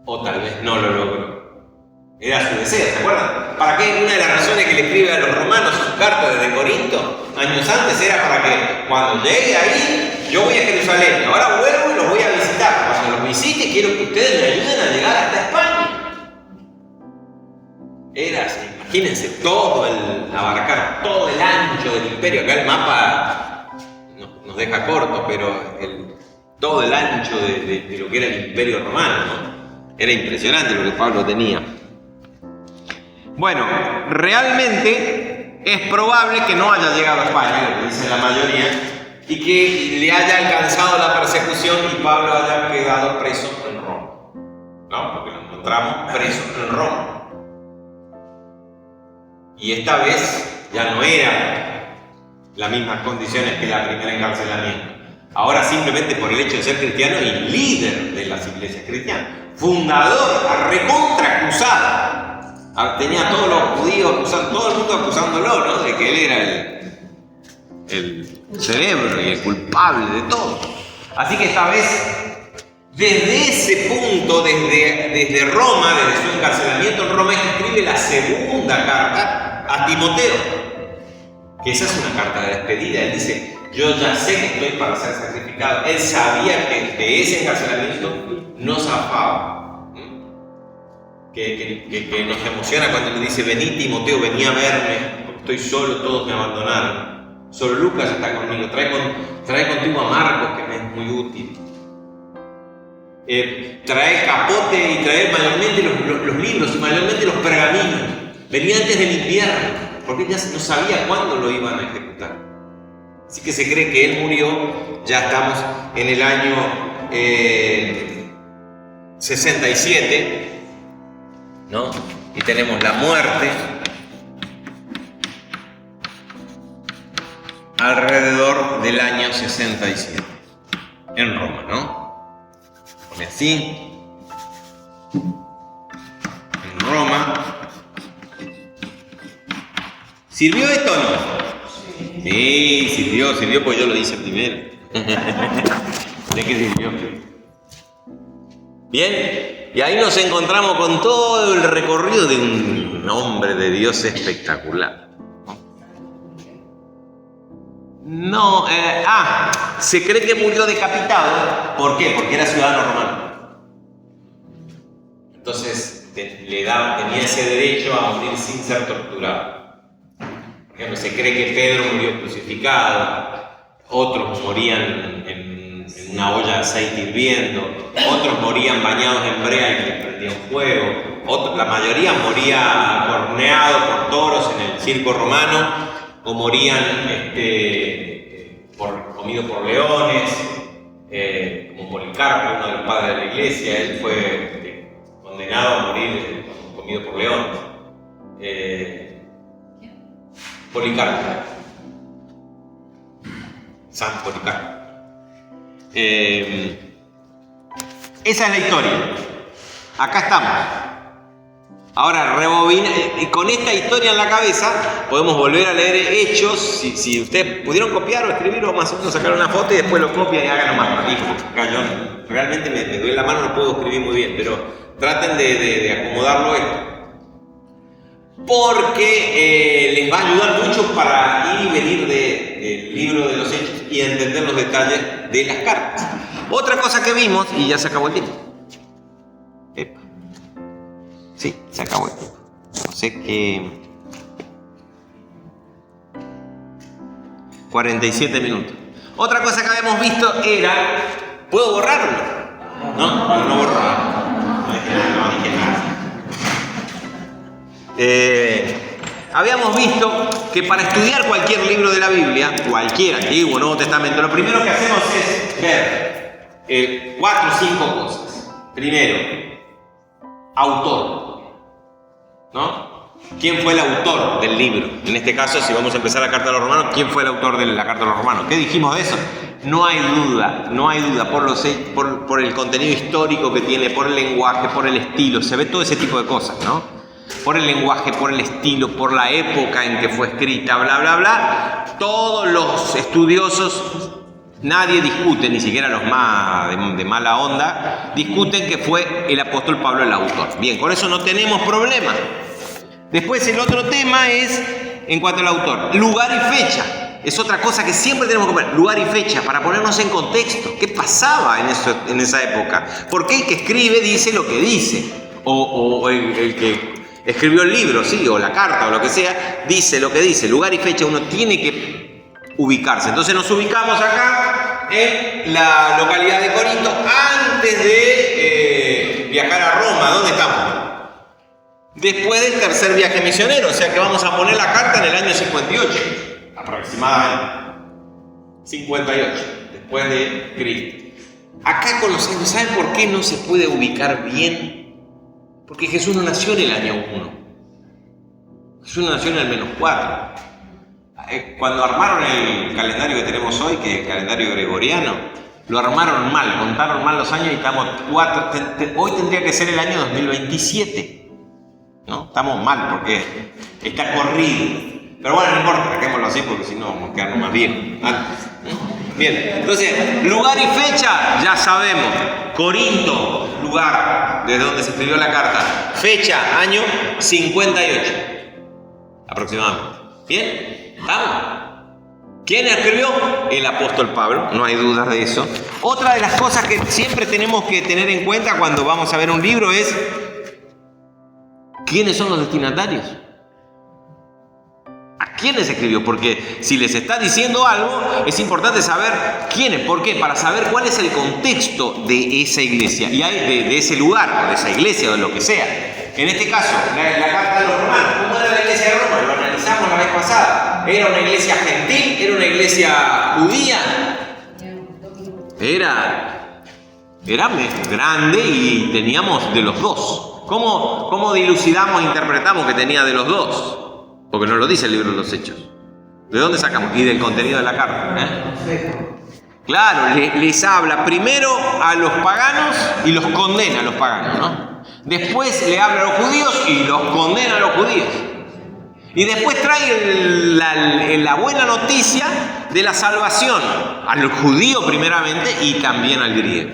Speaker 1: o tal vez no lo logró. Era su deseo, ¿se acuerdan? ¿Para qué? Una de las razones que le escribe a los romanos sus cartas desde Corinto, años antes, era para que cuando llegue ahí, yo voy a Jerusalén, y ahora vuelvo y los voy a visitar. Cuando los visite, quiero que ustedes me ayuden a llegar hasta España. Era así, imagínense, abarcar todo el ancho del imperio. Acá el mapa nos deja corto, pero todo el ancho de lo que era el imperio romano, ¿no? Era impresionante lo que Pablo tenía. Bueno, realmente es probable que no haya llegado a España, lo que dice la mayoría, y que le haya alcanzado la persecución y Pablo haya quedado preso en Roma. ¿No? Porque lo encontramos preso en Roma. Y esta vez ya no eran las mismas condiciones que la primera encarcelamiento. Ahora simplemente por el hecho de ser cristiano y líder de las iglesias cristianas, fundador, recontra acusado. Tenía a todos los judíos acusando, todo el mundo acusándolo, ¿no? De que él era el cerebro y el culpable de todo. Así que esta vez, desde ese punto, desde Roma, desde su encarcelamiento en Roma, él escribe la segunda carta a Timoteo, que esa es una carta de despedida. Él dice: yo ya sé que estoy para ser sacrificado. Él sabía que de ese encarcelamiento no zafaba. Que nos emociona cuando le dice: vení Timoteo, vení a verme, porque estoy solo, todos me abandonaron. Solo Lucas está conmigo, trae contigo a Marcos, que me es muy útil. Trae el capote y trae mayormente los libros y mayormente los pergaminos. Venía antes del invierno, porque ya no sabía cuándo lo iban a ejecutar. Así que se cree que él murió, ya estamos en el año 67, ¿no? Y tenemos la muerte alrededor del año 67 en Roma, ¿no? Pone así, en Roma. ¿Sirvió esto o no? Sí, sirvió porque yo lo hice primero. ¿De qué sirvió? Bien, y ahí nos encontramos con todo el recorrido de un hombre de Dios espectacular. No, se cree que murió decapitado. ¿Por qué? Porque era ciudadano romano. Entonces tenía ese derecho a morir sin ser torturado. Por ejemplo, se cree que Pedro murió crucificado, otros morían en una olla de aceite hirviendo, otros morían bañados en brea y les prendían fuego, la mayoría moría horneado por toros en el circo romano, o morían comidos por leones, como Policarpo, uno de los padres de la iglesia. Él fue condenado a morir comido por leones. Policarpo, San Policarpo. Esa es la historia. Acá estamos. Ahora, rebobina, y con esta historia en la cabeza podemos volver a leer Hechos. Si ustedes pudieron copiar o escribir o más o menos sacar una foto y después lo copian y hagan más prolijo. Acá yo realmente me duele la mano, no puedo escribir muy bien, pero traten de acomodarlo esto. Porque les va a ayudar mucho para ir y venir del libro de los Hechos y entender los detalles de las cartas. Otra cosa que vimos, y ya se acabó el tiempo. Epa. Sí, se acabó el tiempo. No sé qué. 47 minutos. Otra cosa que habíamos visto era. ¿Puedo borrarlo? No, no borro nada. No dije nada. Habíamos visto que para estudiar cualquier libro de la Biblia, cualquier Antiguo o Nuevo Testamento, lo primero que hacemos es ver 4 o 5 cosas. Primero, autor, ¿no? ¿Quién fue el autor del libro? En este caso, si vamos a empezar la carta a los romanos, ¿quién fue el autor de la carta a los romanos? ¿Qué dijimos de eso? No hay duda por el contenido histórico que tiene, por el lenguaje, por el estilo, se ve todo ese tipo de cosas, ¿no? Por el lenguaje, por el estilo, por la época en que fue escrita, bla, bla, bla. Todos los estudiosos, nadie discute, ni siquiera los más de mala onda, discuten que fue el apóstol Pablo el autor. Bien, con eso no tenemos problema. Después el otro tema es, en cuanto al autor, lugar y fecha. Es otra cosa que siempre tenemos que ver, lugar y fecha, para ponernos en contexto. ¿Qué pasaba en esa época? ¿Por qué el que escribe dice lo que dice? O el que escribió el libro, sí, o la carta, o lo que sea, dice lo que dice. Lugar y fecha, uno tiene que ubicarse. Entonces nos ubicamos acá en la localidad de Corinto antes de viajar a Roma. ¿Dónde estamos? Después del tercer viaje misionero, o sea que vamos a poner la carta en el año 58, aproximadamente. 58, después de Cristo. Acá con los años, ¿saben por qué no se puede ubicar bien? Porque Jesús no nació en el año 1. Jesús no nació en el -4. Cuando armaron el calendario que tenemos hoy, que es el calendario gregoriano, lo armaron mal, contaron mal los años y estamos 4. Hoy tendría que ser el año 2027. ¿No? Estamos mal porque está corrido. Pero bueno, no importa, dejémoslo así porque si no vamos a quedarnos más bien antes. Bien, entonces, lugar y fecha, ya sabemos. Corinto, lugar desde donde se escribió la carta. Fecha, año 58. Aproximadamente. ¿Bien? ¿Estamos? ¿Quién escribió? El apóstol Pablo, no hay dudas de eso. Otra de las cosas que siempre tenemos que tener en cuenta cuando vamos a ver un libro es ¿quiénes son los destinatarios? ¿A quiénes escribió? Porque si les está diciendo algo, es importante saber quiénes. ¿Por qué? Para saber cuál es el contexto de esa iglesia, y de ese lugar, o de esa iglesia, o de lo que sea. En este caso, la carta de los romanos. ¿Cómo era la iglesia de Roma? analizamos la vez pasada. ¿Era una iglesia gentil? ¿Era una iglesia judía? Era grande y teníamos de los dos. ¿Cómo dilucidamos e interpretamos que tenía de los dos? Porque nos lo dice el libro de los Hechos. ¿De dónde sacamos? Y del contenido de la carta. Claro, les habla primero a los paganos y los condena a los paganos, ¿no? Después le habla a los judíos y los condena a los judíos. Y después trae la buena noticia de la salvación al judío primeramente y también al griego.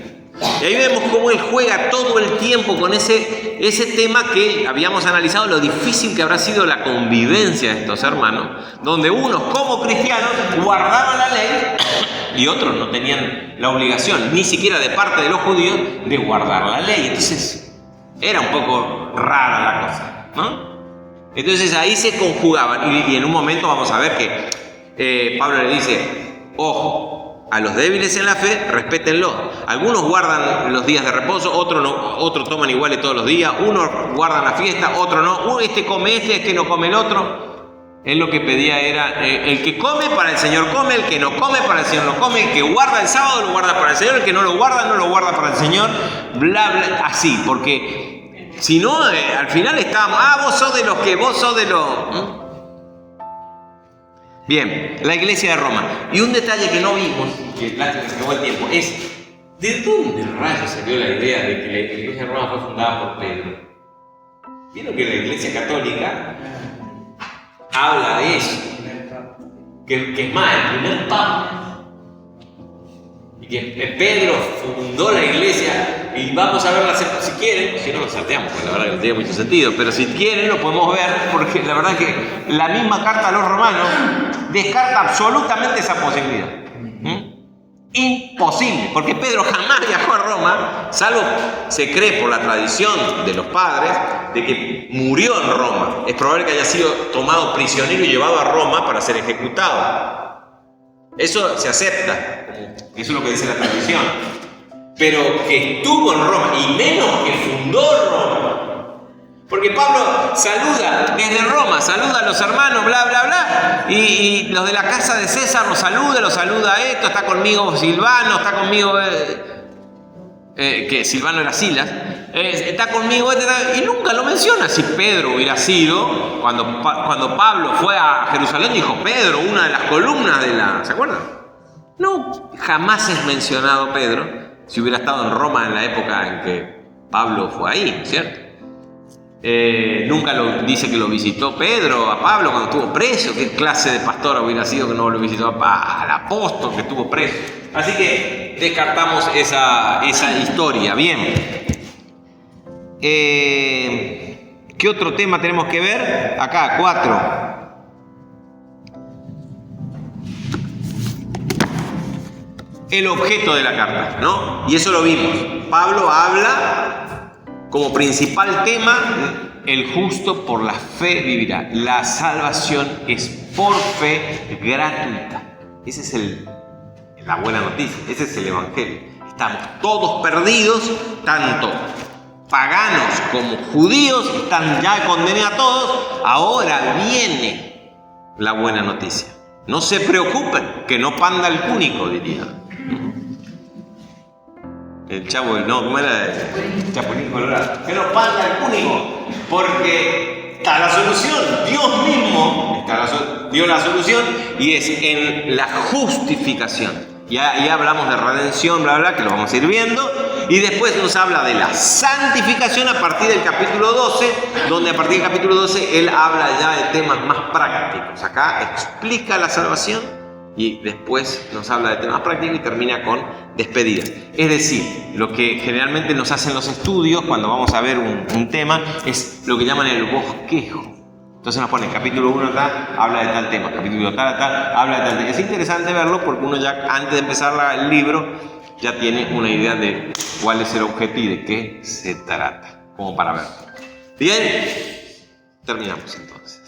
Speaker 1: Y ahí vemos cómo él juega todo el tiempo con ese tema que habíamos analizado, lo difícil que habrá sido la convivencia de estos hermanos, donde unos como cristianos guardaban la ley y otros no tenían la obligación, ni siquiera de parte de los judíos, de guardar la ley. Entonces era un poco rara la cosa, ¿no? Entonces ahí se conjugaban y en un momento vamos a ver que Pablo le dice, ojo, a los débiles en la fe, respétenlo. Algunos guardan los días de reposo, otros no, otros toman iguales todos los días, unos guardan la fiesta, otros no, este come este no come el otro. Él lo que pedía era, el que come para el Señor come, el que no come para el Señor no come, el que guarda el sábado lo guarda para el Señor, el que no lo guarda para el Señor, bla, bla, así, porque si no, al final estábamos, vos sos de los que, vos sos de los... Bien, la iglesia de Roma. Y un detalle que no vimos, que lástima que se acabó el tiempo, es ¿de dónde rayos salió la idea de que la iglesia de Roma fue fundada por Pedro? Vieron que la iglesia católica habla de eso, que es más, el primer papa, y que Pedro fundó la iglesia, y vamos a verla si quieren, si no nos salteamos, porque la verdad que no tiene mucho sentido, pero si quieren lo podemos ver, porque la verdad que la misma carta a los romanos descarta absolutamente esa posibilidad. Imposible, porque Pedro jamás viajó a Roma, salvo se cree por la tradición de los padres de que murió en Roma. Es probable que haya sido tomado prisionero y llevado a Roma para ser ejecutado. Eso se acepta, eso es lo que dice la tradición. Pero que estuvo en Roma, y menos que fundó Roma. Porque Pablo saluda desde Roma, saluda a los hermanos, bla, bla, bla, y los de la casa de César los saluda a esto, está conmigo Silvano, está conmigo, que Silvano era Silas, está conmigo, y nunca lo menciona. Si Pedro hubiera sido, cuando Pablo fue a Jerusalén, dijo Pedro, una de las columnas de la, ¿se acuerdan? No, jamás es mencionado Pedro, si hubiera estado en Roma en la época en que Pablo fue ahí, ¿cierto? Nunca dice que lo visitó Pedro a Pablo cuando estuvo preso. ¿Qué clase de pastor hubiera sido que no lo visitó al apóstol que estuvo preso? Así que descartamos esa historia. Bien. ¿Qué otro tema tenemos que ver? Acá, 4. El objeto de la carta, ¿no? Y eso lo vimos. Pablo habla como principal tema, el justo por la fe vivirá. La salvación es por fe gratuita. Esa es la buena noticia, ese es el evangelio. Estamos todos perdidos, tanto paganos como judíos, están ya condenados a todos. Ahora viene la buena noticia. No se preocupen, que no panda el cúnico, diría. El chavo, no, ¿cómo era? El Chapulín Colorado. Que no panda el cúnico, porque está la solución. Dios mismo dio la solución y es en la justificación. Ya hablamos de redención, bla, bla, que lo vamos a ir viendo. Y después nos habla de la santificación a partir del capítulo 12, donde a partir del capítulo 12 él habla ya de temas más prácticos. Acá explica la salvación y después nos habla de temas prácticos y termina con despedidas. Es decir, lo que generalmente nos hacen los estudios cuando vamos a ver un tema es lo que llaman el bosquejo. Entonces nos ponen capítulo 1 acá, habla de tal tema, capítulo tal, habla de tal tema. Es interesante verlo porque uno ya antes de empezar el libro ya tiene una idea de cuál es el objeto y de qué se trata, como para verlo. Bien, terminamos entonces.